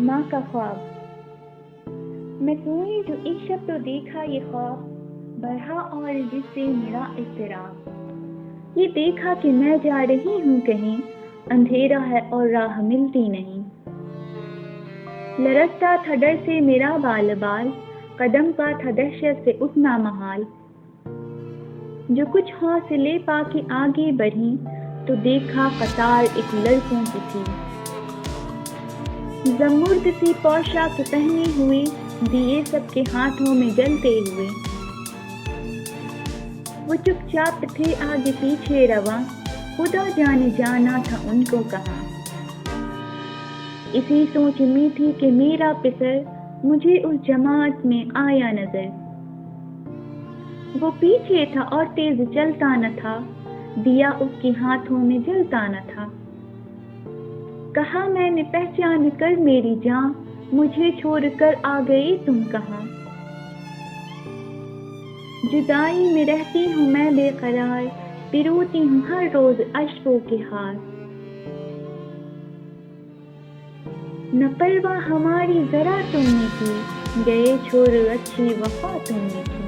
माँ का ख्वाब। मैं सोई जो एक शब तो देखा ये ख्वाब, बढ़ा और जिससे मेरा इज़्तिराब। ये देखा कि मैं जा रही हूँ कहीं, अंधेरा है और राह मिलती नहीं। लरजता था डर से मेरा बाल बाल, कदम का था दहशत से उठना महाल। जो कुछ हौसले पाके आगे बढ़ी, तो देखा कतार एक लड़कों की थी। जमुर्द सी पोशाक पहने हुए, दिए सबके हाथों में जलते हुए। वो चुपचाप थे आगे पीछे रवां, खुदा जाने जाना था उनको कहाँ। इसी सोच में थी कि मेरा पिसर मुझे उस जमात में आया नजर। वो पीछे था और तेज चलता न था, दिया उसके हाथों में जलता न था। कहा मैंने पहचान कर मेरी जान, मुझे छोड़कर आ गए तुम कहाँ। जुदाई में रहती हूँ मैं बेकरार, पिरोती हूँ हर रोज अश्कों के हार। न परवाह हमारी जरा तुमने की, गए छोड़ अच्छी वफा तुमने की।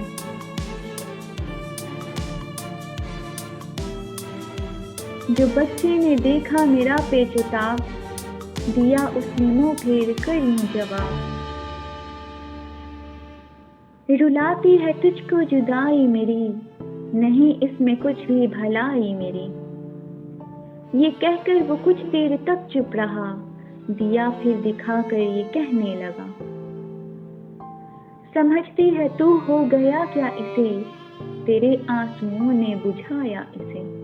जो बच्चे ने देखा मेरा पेचताब, दिया उसने मुंह फेर कर यूं जवाब। रुलाती है तुझको जुदाई मेरी, नहीं इसमें कुछ भी भलाई मेरी। ये कहकर वो कुछ देर तक चुप रहा, दिया फिर दिखाकर ये कहने लगा। समझती है तू हो गया क्या इसे, तेरे आंसुओं ने बुझाया इसे।